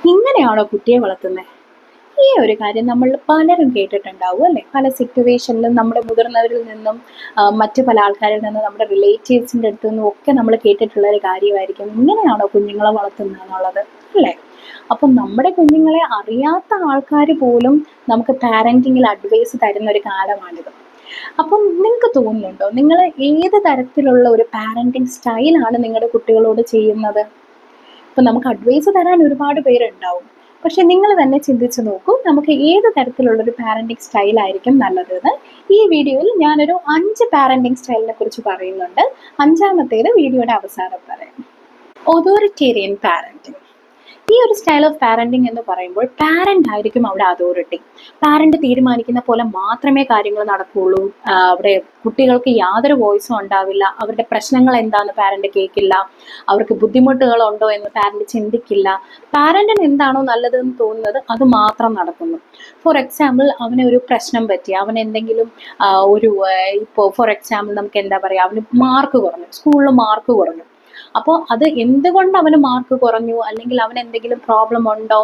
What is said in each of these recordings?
ഇങ്ങനെയാണോ കുട്ടിയെ വളർത്തുന്നത്? ഈ ഒരു കാര്യം നമ്മൾ പലരും കേട്ടിട്ടുണ്ടാവും അല്ലേ? പല സിറ്റുവേഷനിലും നമ്മുടെ മുതിർന്നവരിൽ നിന്നും മറ്റു പല ആൾക്കാരിൽ നിന്നും നമ്മുടെ റിലേറ്റീവ്സിൻ്റെ അടുത്തു നിന്നും ഒക്കെ നമ്മൾ കേട്ടിട്ടുള്ള ഒരു കാര്യമായിരിക്കും, ഇങ്ങനെയാണോ കുഞ്ഞുങ്ങളെ വളർത്തുന്നത് എന്നുള്ളത്, അല്ലേ? അപ്പം നമ്മുടെ കുഞ്ഞുങ്ങളെ അറിയാത്ത ആൾക്കാർ പോലും നമുക്ക് പാരൻറ്റിങ്ങിൽ അഡ്വൈസ് തരുന്ന ഒരു കാലമാണിത്. അപ്പം നിങ്ങൾക്ക് തോന്നുന്നുണ്ടോ, നിങ്ങൾ ഏത് തരത്തിലുള്ള ഒരു പാരൻറ്റിങ് സ്റ്റൈലാണ് നിങ്ങളുടെ കുട്ടികളോട് ചെയ്യുന്നത്? ഇപ്പം നമുക്ക് അഡ്വൈസ് തരാൻ ഒരുപാട് പേരുണ്ടാവും, പക്ഷെ നിങ്ങൾ തന്നെ ചിന്തിച്ച് നോക്കൂ, നമുക്ക് ഏത് തരത്തിലുള്ളൊരു പാരൻറ്റിങ് സ്റ്റൈലായിരിക്കും നല്ലതെന്ന്. ഈ വീഡിയോയിൽ ഞാനൊരു 5 പാരൻറ്റിങ് സ്റ്റൈലിനെ കുറിച്ച് പറയുന്നുണ്ട്. 5ാമത്തേത് വീഡിയോയുടെ അവസാനം പറയാം. ഓതോറിറ്റേറിയൻ പാരൻറ്റിങ്. ഈ ഒരു സ്റ്റൈൽ ഓഫ് പാരൻറ്റിങ് എന്ന് പറയുമ്പോൾ പാരൻ്റ് ആയിരിക്കും അവിടെ അതോറിറ്റി. പാരൻ്റ് തീരുമാനിക്കുന്ന പോലെ മാത്രമേ കാര്യങ്ങൾ നടക്കുകയുള്ളൂ. അവിടെ കുട്ടികൾക്ക് യാതൊരു വോയിസും ഉണ്ടാവില്ല. അവരുടെ പ്രശ്നങ്ങൾ എന്താണെന്ന് പാരൻ്റ് കേൾക്കില്ല. അവർക്ക് ബുദ്ധിമുട്ടുകളുണ്ടോ എന്ന് പാരൻ്റ് ചിന്തിക്കില്ല. പാരൻറ്റിന് എന്താണോ നല്ലതെന്ന് തോന്നുന്നത് അത് മാത്രം നടക്കുന്നു. ഫോർ എക്സാമ്പിൾ, അവന് ഒരു പ്രശ്നം പറ്റി, അവൻ എന്തെങ്കിലും ഇപ്പോൾ ഫോർ എക്സാമ്പിൾ നമുക്ക് എന്താ പറയുക, അവന് മാർക്ക് കുറഞ്ഞു, സ്കൂളിൽ മാർക്ക് കുറഞ്ഞു. അപ്പോൾ അത് എന്തുകൊണ്ട് അവന് മാർക്ക് കുറഞ്ഞു, അല്ലെങ്കിൽ അവന് എന്തെങ്കിലും പ്രോബ്ലം ഉണ്ടോ,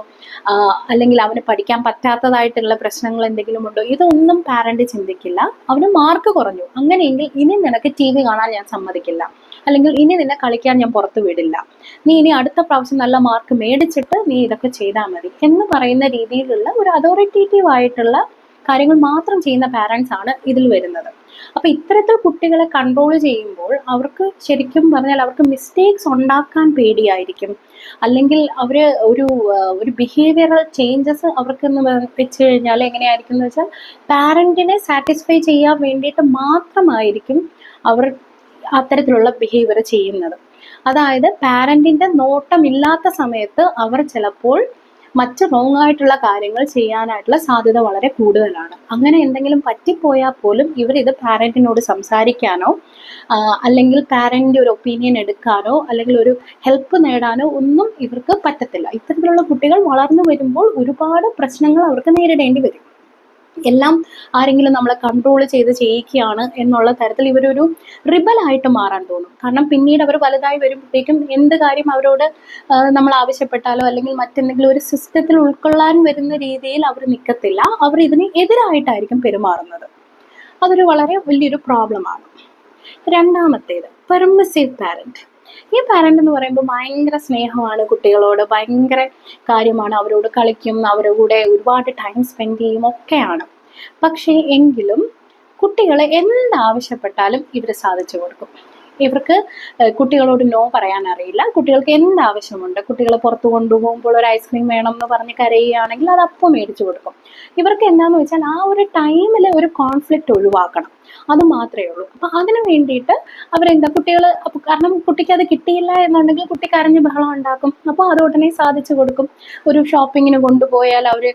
അല്ലെങ്കിൽ അവന് പഠിക്കാൻ പറ്റാത്തതായിട്ടുള്ള പ്രശ്നങ്ങൾ എന്തെങ്കിലും ഉണ്ടോ, ഇതൊന്നും പാരൻ്റ് ചിന്തിക്കില്ല. അവന് മാർക്ക് കുറഞ്ഞു, അങ്ങനെയെങ്കിൽ ഇനി നിനക്ക് TV കാണാൻ ഞാൻ സമ്മതിക്കില്ല, അല്ലെങ്കിൽ ഇനി നിന്നെ കളിക്കാൻ ഞാൻ പുറത്ത് വിടില്ല, നീ ഇനി അടുത്ത പ്രാവശ്യം നല്ല മാർക്ക് മേടിച്ചിട്ട് നീ ഇതൊക്കെ ചെയ്താൽ മതി എന്ന് പറയുന്ന രീതിയിലുള്ള ഒരു അതോറിറ്റേറ്റീവ് ആയിട്ടുള്ള കാര്യങ്ങൾ മാത്രം ചെയ്യുന്ന പാരൻസ് ആണ് ഇതിൽ വരുന്നത്. അപ്പോൾ ഇത്തരത്തിൽ കുട്ടികളെ കൺട്രോൾ ചെയ്യുമ്പോൾ അവർക്ക് ശരിക്കും പറഞ്ഞാൽ അവർക്ക് മിസ്റ്റേക്സ് ഉണ്ടാക്കാൻ പേടിയായിരിക്കും, അല്ലെങ്കിൽ അവർ ഒരു ബിഹേവിയറൽ ചേഞ്ചസ് അവർക്കെന്ന് വെച്ച് കഴിഞ്ഞാൽ എങ്ങനെയായിരിക്കും എന്ന് വെച്ചാൽ, പാരൻറ്റിനെ സാറ്റിസ്ഫൈ ചെയ്യാൻ വേണ്ടിയിട്ട് മാത്രമായിരിക്കും അവർ അത്തരത്തിലുള്ള ബിഹേവിയർ ചെയ്യുന്നത്. അതായത് പാരൻറ്റിൻ്റെ നോട്ടമില്ലാത്ത സമയത്ത് അവർ ചിലപ്പോൾ മറ്റ് റോങ് ആയിട്ടുള്ള കാര്യങ്ങൾ ചെയ്യാനായിട്ടുള്ള സാധ്യത വളരെ കൂടുതലാണ്. അങ്ങനെ എന്തെങ്കിലും പറ്റിപ്പോയാൽ പോലും ഇവരിത് പാരൻറ്റിനോട് സംസാരിക്കാനോ അല്ലെങ്കിൽ പാരൻ്റ് ഒരു ഒപ്പീനിയൻ എടുക്കാനോ അല്ലെങ്കിൽ ഒരു ഹെൽപ്പ് നേടാനോ ഒന്നും ഇവർക്ക് പറ്റത്തില്ല. ഇത്തരത്തിലുള്ള കുട്ടികൾ വളർന്നു വരുമ്പോൾ ഒരുപാട് പ്രശ്നങ്ങൾ അവർക്ക് നേരിടേണ്ടി വരും. എല്ലാം ആരെങ്കിലും നമ്മളെ കൺട്രോൾ ചെയ്ത് ചെയ്യിക്കുകയാണ് എന്നുള്ള തരത്തിൽ ഇവരൊരു റിബലായിട്ട് മാറാൻ തോന്നും. കാരണം പിന്നീട് അവർ വലുതായി വരുമ്പോഴത്തേക്കും എന്ത് കാര്യം അവരോട് നമ്മൾ ആവശ്യപ്പെട്ടാലോ അല്ലെങ്കിൽ മറ്റെന്തെങ്കിലും ഒരു സിസ്റ്റത്തിൽ ഉൾക്കൊള്ളാൻ വരുന്ന രീതിയിൽ അവർ നിൽക്കത്തില്ല. അവർ ഇതിന് എതിരായിട്ടായിരിക്കും പെരുമാറുന്നത്. അതൊരു വളരെ വലിയൊരു പ്രോബ്ലമാണ്. 2ാമത്തേത് പെർമിസീവ് പാരൻറ്റ്. ഈ പാരൻ്റ് എന്ന് പറയുമ്പോൾ ഭയങ്കര സ്നേഹമാണ് കുട്ടികളോട്, ഭയങ്കര കാര്യമാണ്, അവരോട് കളിക്കും, അവരുടെ കൂടെ ഒരുപാട് ടൈം സ്പെൻഡ് ചെയ്യും ഒക്കെയാണ്. പക്ഷേ എങ്കിലും കുട്ടികൾ എന്താവശ്യപ്പെട്ടാലും ഇവർ സാധിച്ചു കൊടുക്കും. ഇവർക്ക് കുട്ടികളോട് നോ പറയാൻ അറിയില്ല. കുട്ടികൾക്ക് എന്താവശ്യമുണ്ട്, കുട്ടികൾ പുറത്ത് കൊണ്ടുപോകുമ്പോൾ ഒരു ഐസ്ക്രീം വേണം എന്ന് പറഞ്ഞ് കരയുകയാണെങ്കിൽ അത് അപ്പം മേടിച്ചു കൊടുക്കും. ഇവർക്ക് എന്താണെന്ന് വെച്ചാൽ ആ ഒരു ടൈമിൽ ഒരു കോൺഫ്ലിക്റ്റ് ഒഴിവാക്കണം, അത് മാത്രമേ ഉള്ളൂ. അപ്പം അതിന് വേണ്ടിയിട്ട് അവരെന്താ കുട്ടികൾ, കാരണം കുട്ടിക്ക് അത് കിട്ടിയില്ല എന്നുണ്ടെങ്കിൽ കുട്ടി കരഞ്ഞ് ബഹളം ഉണ്ടാക്കും. അപ്പോൾ അത് ഉടനെ സാധിച്ചു കൊടുക്കും. ഒരു ഷോപ്പിങ്ങിന് കൊണ്ടുപോയാൽ അവർ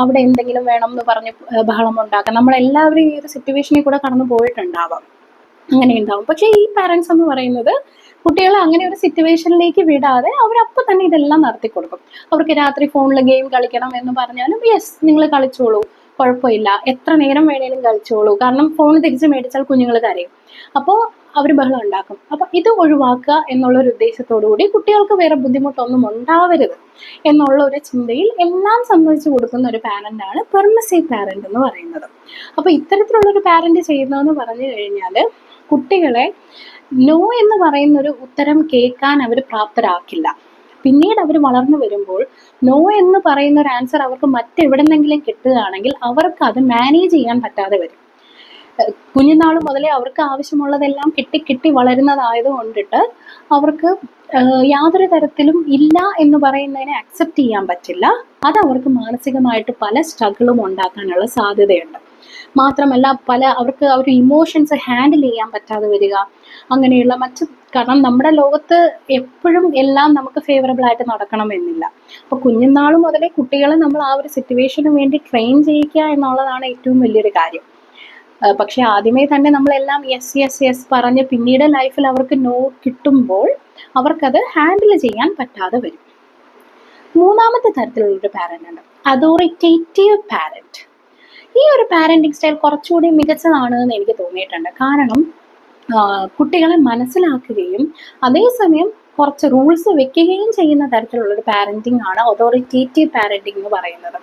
അവിടെ എന്തെങ്കിലും വേണം എന്ന് പറഞ്ഞ് ബഹളം ഉണ്ടാക്കാം. നമ്മളെല്ലാവരും ഈ ഒരു സിറ്റുവേഷനിൽ കൂടെ കടന്നു പോയിട്ടുണ്ടാവാം, അങ്ങനെ ഉണ്ടാവും. പക്ഷേ ഈ പാരൻസ് എന്ന് പറയുന്നത് കുട്ടികളെ അങ്ങനെ ഒരു സിറ്റുവേഷനിലേക്ക് വിടാതെ അവരപ്പോൾ തന്നെ ഇതെല്ലാം നടത്തി കൊടുക്കും. അവർക്ക് രാത്രി ഫോണിൽ ഗെയിം കളിക്കണം എന്ന് പറഞ്ഞാലും യെസ്, നിങ്ങൾ കളിച്ചോളൂ, കുഴപ്പമില്ല, എത്ര നേരം വേണേലും കളിച്ചോളൂ, കാരണം ഫോൺ തിരിച്ച് മേടിച്ചാൽ കുഞ്ഞുങ്ങൾ കരയും, അപ്പോൾ അവർ ബഹളം ഉണ്ടാക്കും. അപ്പം ഇത് ഒഴിവാക്കുക എന്നുള്ളൊരു ഉദ്ദേശത്തോടു കൂടി കുട്ടികൾക്ക് വേറെ ബുദ്ധിമുട്ടൊന്നും ഉണ്ടാവരുത് എന്നുള്ള ഒരു ചിന്തയിൽ എല്ലാം സമ്മതിച്ചു കൊടുക്കുന്ന ഒരു പാരൻ്റാണ് പെർമിസീവ് പാരൻ്റ് എന്ന് പറയുന്നത്. അപ്പോൾ ഇത്തരത്തിലുള്ളൊരു പാരൻ്റ് ചെയ്യുന്നതെന്ന് പറഞ്ഞു കഴിഞ്ഞാൽ കുട്ടികളെ നോ എന്ന് പറയുന്നൊരു ഉത്തരം കേൾക്കാൻ അവർ പ്രാപ്തരാക്കില്ല. പിന്നീട് അവർ വളർന്നു വരുമ്പോൾ നോ എന്ന് പറയുന്ന ഒരു ആൻസർ അവർക്ക് മറ്റെവിടെന്നെങ്കിലും കിട്ടുകയാണെങ്കിൽ അവർക്ക് അത് മാനേജ് ചെയ്യാൻ പറ്റാതെ വരും. കുഞ്ഞുനാൾ മുതലേ അവർക്ക് ആവശ്യമുള്ളതെല്ലാം കിട്ടി വളരുന്നതായത് കൊണ്ടിട്ട് അവർക്ക് യാതൊരു തരത്തിലും ഇല്ല എന്ന് പറയുന്നതിനെ അക്സെപ്റ്റ് ചെയ്യാൻ പറ്റില്ല. അത് അവർക്ക് മാനസികമായിട്ട് പല സ്ട്രഗിളും ഉണ്ടാക്കാനുള്ള സാധ്യതയുണ്ട്. മാത്രമല്ല അവർക്ക് ആ ഒരു ഇമോഷൻസ് ഹാൻഡിൽ ചെയ്യാൻ പറ്റാതെ വരിക, അങ്ങനെയുള്ള കാരണം നമ്മുടെ ലോകത്ത് എപ്പോഴും എല്ലാം നമുക്ക് ഫേവറബിൾ ആയിട്ട് നടക്കണമെന്നില്ല. അപ്പോൾ കുഞ്ഞുനാൾ മുതലേ കുട്ടികളെ നമ്മൾ ആ ഒരു സിറ്റുവേഷന് വേണ്ടി ട്രെയിൻ ചെയ്യിക്കുക എന്നുള്ളതാണ് ഏറ്റവും വലിയൊരു കാര്യം. പക്ഷെ ആദ്യമേ തന്നെ നമ്മളെല്ലാം യെസ് യെസ് യെസ് പറഞ്ഞ് പിന്നീട് ലൈഫിൽ അവർക്ക് നോ കിട്ടുമ്പോൾ അവർക്കത് ഹാൻഡിൽ ചെയ്യാൻ പറ്റാതെ വരും. 3ാമത്തെ തരത്തിലുള്ളൊരു പാരൻ്റ് ഉണ്ട്, അതോറിറ്റേറ്റീവ് പാരൻ്റ്. ഈ ഒരു പാരൻറ്റിങ് സ്റ്റൈൽ കുറച്ചുകൂടി മികച്ചതാണ് എന്ന് എനിക്ക് തോന്നിയിട്ടുണ്ട്. കാരണം കുട്ടികളെ മനസ്സിലാക്കുകയും അതേസമയം കുറച്ച് റൂൾസ് വെക്കുകയും ചെയ്യുന്ന തരത്തിലുള്ളൊരു പാരൻറ്റിംഗ് ആണ് അതോറിറ്റേറ്റീവ് പാരൻറ്റിംഗ് എന്ന് പറയുന്നത്.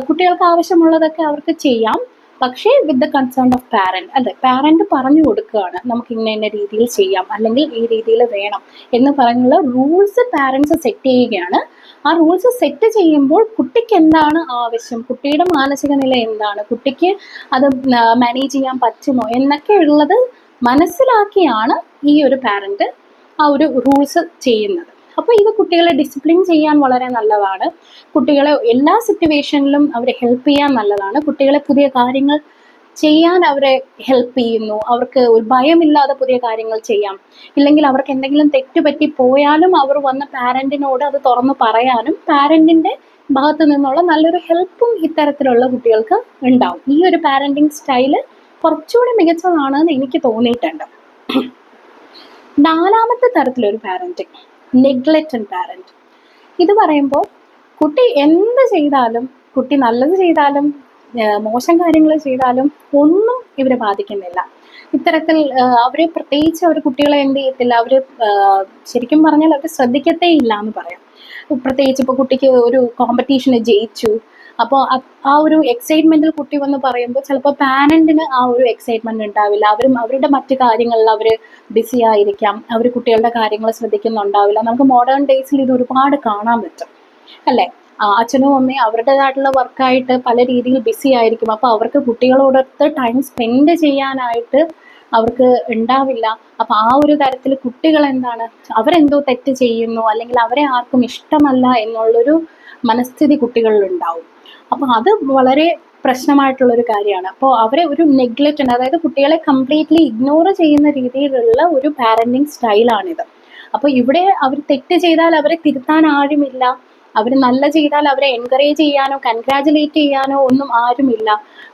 കുട്ടികൾക്ക് ആവശ്യമുള്ളതൊക്കെ അവർക്ക് ചെയ്യാം, പക്ഷേ with the concern of parent. അതെ, പാരൻറ്റ് പറഞ്ഞു കൊടുക്കുകയാണ് നമുക്ക് ഇന്ന രീതിയിൽ ചെയ്യാം, അല്ലെങ്കിൽ ഈ രീതിയിൽ വേണം എന്ന് പറഞ്ഞുള്ള റൂൾസ് പാരൻസ് സെറ്റ് ചെയ്യുകയാണ്. ആ റൂൾസ് സെറ്റ് ചെയ്യുമ്പോൾ കുട്ടിക്ക് എന്താണ് ആവശ്യം, കുട്ടിയുടെ മാനസിക നില എന്താണ്, കുട്ടിക്ക് അത് മാനേജ് ചെയ്യാൻ പറ്റുമോ എന്നൊക്കെ ഉള്ളത് മനസ്സിലാക്കിയാണ് ഈ ഒരു പാരൻറ്റ് ആ ഒരു റൂൾസ് ചെയ്യുന്നത്. അപ്പോൾ ഇത് കുട്ടികളെ ഡിസിപ്ലിൻ ചെയ്യാൻ വളരെ നല്ലതാണ്. കുട്ടികളെ എല്ലാ സിറ്റുവേഷനിലും അവരെ ഹെൽപ്പ് ചെയ്യാൻ നല്ലതാണ്. കുട്ടികളെ പുതിയ കാര്യങ്ങൾ ചെയ്യാൻ അവരെ ഹെൽപ്പ് ചെയ്യുന്നു. അവർക്ക് ഒരു ഭയമില്ലാതെ പുതിയ കാര്യങ്ങൾ ചെയ്യാം. ഇല്ലെങ്കിൽ അവർക്ക് എന്തെങ്കിലും തെറ്റുപറ്റി പോയാലും അവർ വന്ന പാരൻറ്റിനോട് അത് തുറന്ന് പറയാനും പാരൻറ്റിൻ്റെ ഭാഗത്തു നിന്നുള്ള നല്ലൊരു ഹെൽപ്പും ഇത്തരത്തിലുള്ള കുട്ടികൾക്ക് ഉണ്ടാവും. ഈ ഒരു പാരൻറ്റിങ് സ്റ്റൈല് കുറച്ചുകൂടി മികച്ചതാണെന്ന് എനിക്ക് തോന്നിയിട്ടുണ്ട്. നാലാമത്തെ തരത്തിലൊരു പാരൻറ്റിങ്, നെഗ്ലക്റ്റഡ് പാരൻറ്റ്. ഇത് പറയുമ്പോൾ കുട്ടി എന്ത് ചെയ്താലും, കുട്ടി നല്ലത് ചെയ്താലും മോശം കാര്യങ്ങൾ ചെയ്താലും ഒന്നും ഇവരെ ബാധിക്കുന്നില്ല. ഇത്തരത്തിൽ അവർ പ്രത്യേകിച്ച് അവർ കുട്ടികളെ എന്ത് ചെയ്യത്തില്ല, അവർ ശരിക്കും പറഞ്ഞാൽ അവർ ശ്രദ്ധിക്കത്തേ ഇല്ല എന്ന് പറയാം. പ്രത്യേകിച്ച് ഇപ്പോൾ കുട്ടിക്ക് ഒരു കോമ്പറ്റീഷന് ജയിച്ചു, അപ്പോൾ ആ ഒരു എക്സൈറ്റ്മെൻറ്റിൽ കുട്ടി വന്ന് പറയുമ്പോൾ ചിലപ്പോൾ പാരൻറ്റിന് ആ ഒരു എക്സൈറ്റ്മെൻറ്റ് ഉണ്ടാവില്ല. അവരുടെ മറ്റു കാര്യങ്ങളിൽ അവർ ബിസി ആയിരിക്കാം, അവർ കുട്ടികളുടെ കാര്യങ്ങൾ ശ്രദ്ധിക്കുന്നുണ്ടാവില്ല. നമുക്ക് മോഡേൺ ഡേയ്സിൽ ഇത് ഒരുപാട് കാണാൻ പറ്റും അല്ലേ. അച്ഛനും അമ്മയും അവരുടേതായിട്ടുള്ള വർക്കായിട്ട് പല രീതിയിൽ ബിസി ആയിരിക്കും. അപ്പോൾ അവർക്ക് കുട്ടികളോടൊത്ത് ടൈം സ്പെൻഡ് ചെയ്യാനായിട്ട് അവർക്ക് ഉണ്ടാവില്ല. അപ്പോൾ ആ ഒരു തരത്തിൽ കുട്ടികൾ എന്താണ്, അവരെന്തോ തെറ്റ് ചെയ്യുന്നു, അല്ലെങ്കിൽ അവരെ ആർക്കും ഇഷ്ടമല്ല എന്നുള്ളൊരു മനസ്ഥിതി കുട്ടികളിലുണ്ടാവും. അപ്പോൾ അത് വളരെ പ്രശ്നമായിട്ടുള്ളൊരു കാര്യമാണ്. അപ്പോൾ അവരെ ഒരു നെഗ്ലക്റ്റ്, അതായത് കുട്ടികളെ കംപ്ലീറ്റ്ലി ഇഗ്നോർ ചെയ്യുന്ന രീതിയിലുള്ള ഒരു പാരൻറ്റിങ് സ്റ്റൈലാണിത്. അപ്പോൾ ഇവിടെ അവർ തെറ്റ് ചെയ്താൽ അവരെ തിരുത്താൻ ആരുമില്ല, അവർ നല്ല ചെയ്താൽ അവരെ എൻകറേജ് ചെയ്യാനോ കൺഗ്രാജുലേറ്റ് ചെയ്യാനോ ഒന്നും ആരുമില്ല.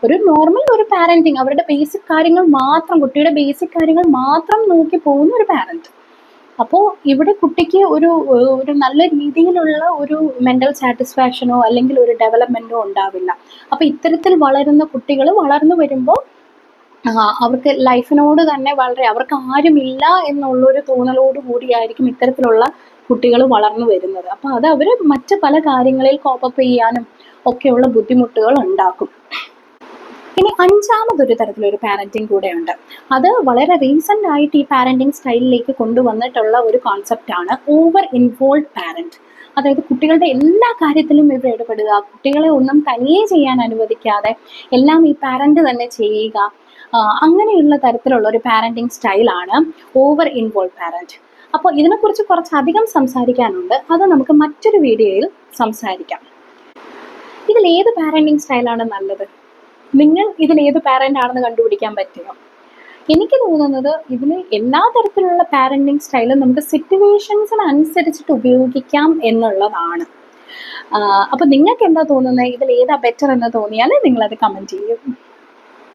ഒരു നോർമൽ ഒരു പാരൻറ്റിങ്, അവരുടെ ബേസിക് കാര്യങ്ങൾ മാത്രം, കുട്ടിയുടെ ബേസിക് കാര്യങ്ങൾ മാത്രം നോക്കി പോകുന്ന ഒരു പാരൻറ്റ്. അപ്പോൾ ഇവിടെ കുട്ടിക്ക് ഒരു നല്ല രീതിയിലുള്ള ഒരു മെൻ്റൽ സാറ്റിസ്ഫാക്ഷനോ അല്ലെങ്കിൽ ഒരു ഡെവലപ്മെൻറ്റോ ഉണ്ടാവില്ല. അപ്പോൾ ഇത്തരത്തിൽ വളരുന്ന കുട്ടികൾ വളർന്നു വരുമ്പോൾ അവർക്ക് ലൈഫിനോട് തന്നെ വളരെ, അവർക്ക് ആരുമില്ല എന്നുള്ളൊരു തോന്നലോട് കൂടിയായിരിക്കും ഇത്തരത്തിലുള്ള കുട്ടികൾ വളർന്നു വരുന്നത്. അപ്പോൾ അത് അവർ മറ്റ് പല കാര്യങ്ങളിൽ കോപ്പപ്പ് ചെയ്യാനും ഒക്കെയുള്ള ബുദ്ധിമുട്ടുകൾ ഉണ്ടാക്കും. ഇനി അഞ്ചാമതൊരു തരത്തിലൊരു പാരൻറ്റിങ് കൂടെയുണ്ട്. അത് വളരെ റീസെൻ്റ് ആയിട്ട് ഈ പാരൻറ്റിങ് സ്റ്റൈലിലേക്ക് കൊണ്ടുവന്നിട്ടുള്ള ഒരു കോൺസെപ്റ്റാണ് ഓവർ ഇൻവോൾവ് പാരൻറ്റ്. അതായത് കുട്ടികളുടെ എല്ലാ കാര്യത്തിലും ഇവർ ഇടപെടുക, കുട്ടികളെ ഒന്നും തനിയെ ചെയ്യാൻ അനുവദിക്കാതെ എല്ലാം ഈ പാരൻറ്റ് തന്നെ ചെയ്യുക, അങ്ങനെയുള്ള തരത്തിലുള്ള ഒരു പാരൻറ്റിങ് സ്റ്റൈലാണ് ഓവർ ഇൻവോൾവ് പാരൻറ്റ്. അപ്പോൾ ഇതിനെക്കുറിച്ച് കുറച്ചധികം സംസാരിക്കാനുണ്ട്, അത് നമുക്ക് മറ്റൊരു വീഡിയോയിൽ സംസാരിക്കാം. ഇതിലേത് പാരൻറ്റിങ് സ്റ്റൈലാണ് നല്ലത്? നിങ്ങൾ ഇതിലേത് പാരൻ്റ് ആണെന്ന് കണ്ടുപിടിക്കാൻ പറ്റുമോ? എനിക്ക് തോന്നുന്നത് ഇതിന് എല്ലാ തരത്തിലുള്ള പാരൻറ്റിങ് സ്റ്റൈലും നമുക്ക് സിറ്റുവേഷൻസിനനുസരിച്ചിട്ട് ഉപയോഗിക്കാം എന്നുള്ളതാണ്. അപ്പോൾ നിങ്ങൾക്ക് എന്താ തോന്നുന്നത്, ഇതിലേതാ ബെറ്റർ എന്ന് തോന്നിയാൽ നിങ്ങളത് കമൻറ്റ് ചെയ്യും.